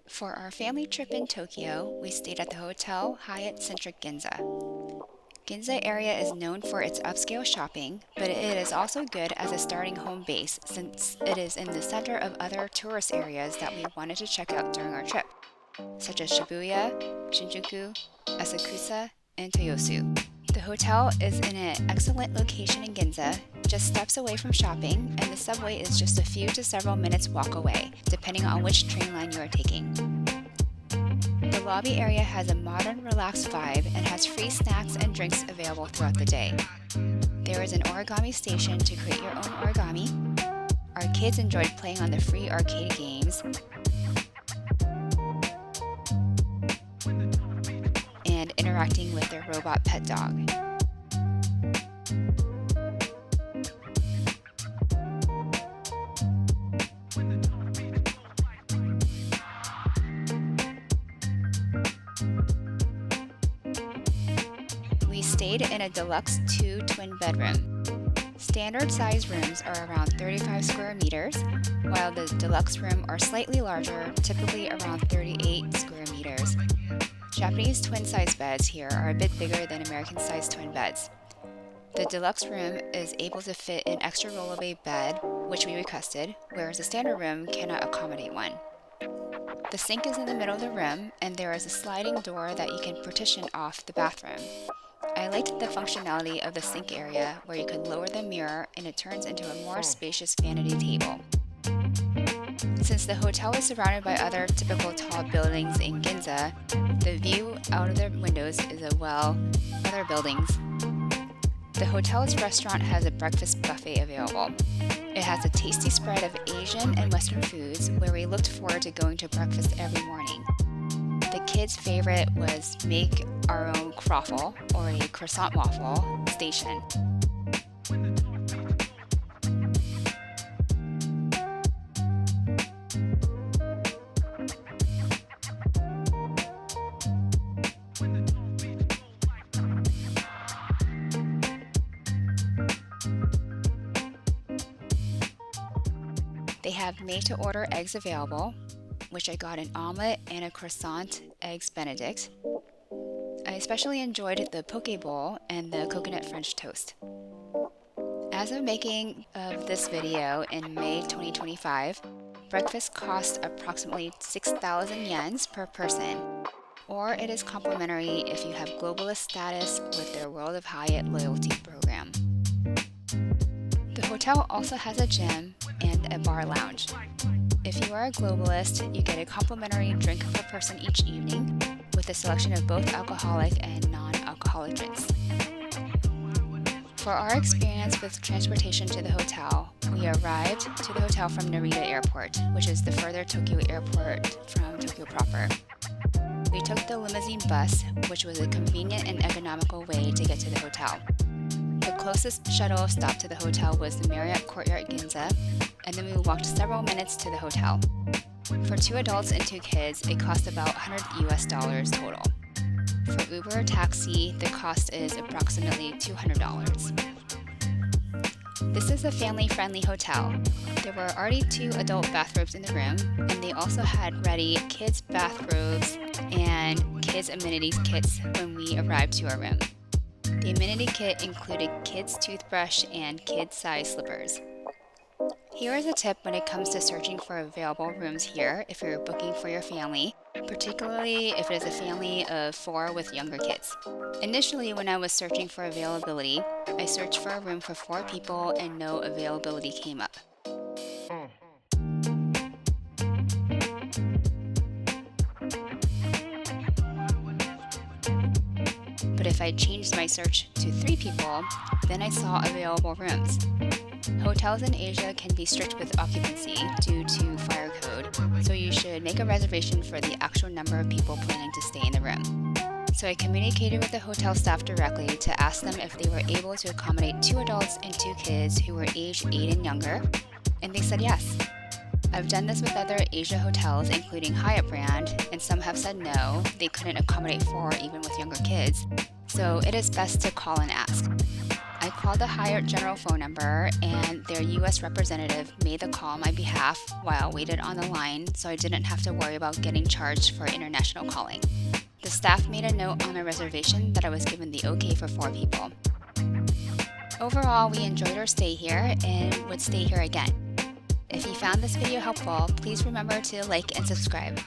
For our family trip in Tokyo, we stayed at the Hotel Hyatt Centric Ginza. Ginza area is known for its upscale shopping, but it is also good as a starting home base since it is in the center of other tourist areas that we wanted to check out during our trip, such as Shibuya, Shinjuku, Asakusa, and Toyosu. The hotel is in an excellent location in Ginza, just steps away from shopping, and the subway is just a few to several minutes walk away, depending on which train line you are taking. The lobby area has a modern, relaxed vibe and has free snacks and drinks available throughout the day. There is an origami station to create your own origami. Our kids enjoyed playing on the free arcade games and interacting with their robot pet dog. We stayed in a deluxe 2 twin bedroom. Standard size rooms are around 35 square meters, while the deluxe room are slightly larger, typically around 38 square meters. Japanese twin size beds here are a bit bigger than American size twin beds. The deluxe room is able to fit an extra rollover bed, which we requested, whereas the standard room cannot accommodate one. The sink is in the middle of the room, and there is a sliding door that you can partition off the bathroom. I liked the functionality of the sink area where you could lower the mirror and it turns into a more spacious vanity table. Since the hotel is surrounded by other typical tall buildings in Ginza, the view out of the windows is other buildings. The hotel's restaurant has a breakfast buffet available. It has a tasty spread of Asian and Western foods where we looked forward to going to breakfast every morning. The kids' favorite was make our own croffle or a croissant waffle station. They have made-to-order eggs available, which I got an omelet and a croissant eggs benedict. I especially enjoyed the poke bowl and the coconut French toast. As of making of this video in May 2025, breakfast costs approximately 6,000 yens per person, or it is complimentary if you have globalist status with their World of Hyatt loyalty program. The hotel also has a gym and a bar lounge. If you are a globalist, you get a complimentary drink per person each evening with a selection of both alcoholic and non-alcoholic drinks. For our experience with transportation to the hotel, we arrived to the hotel from Narita Airport, which is the further Tokyo airport from Tokyo proper. We took the limousine bus, which was a convenient and economical way to get to the hotel. The closest shuttle stop to the hotel was the Marriott Courtyard Ginza, and then we walked several minutes to the hotel. For 2 adults and 2 kids, it cost about $100 total. For Uber or taxi, the cost is approximately $200. This is a family-friendly hotel. There were already 2 adult bathrobes in the room, and they also had ready kids' bathrobes and kids' amenities kits when we arrived to our room. The amenity kit included kids' toothbrush and kids-size slippers. Here is a tip when it comes to searching for available rooms here if you're booking for your family, particularly if it is a family of 4 with younger kids. Initially, when I was searching for availability, I searched for a room for 4 people and no availability came up. But if I changed my search to 3 people, then I saw available rooms. Hotels in Asia can be strict with occupancy due to fire code, so you should make a reservation for the actual number of people planning to stay in the room. So I communicated with the hotel staff directly to ask them if they were able to accommodate 2 adults and 2 kids who were aged 8 and younger, and they said yes. I've done this with other Asia hotels, including Hyatt brand, and some have said no, they couldn't accommodate 4 even with younger kids, so it is best to call and ask. I I called the Hyatt general phone number, and their US representative made the call on my behalf while I waited on the line, so I didn't have to worry about getting charged for international calling. The staff made a note on my reservation that I was given the okay for 4 people. Overall, we enjoyed our stay here and would stay here again. If you found this video helpful, please remember to like and subscribe.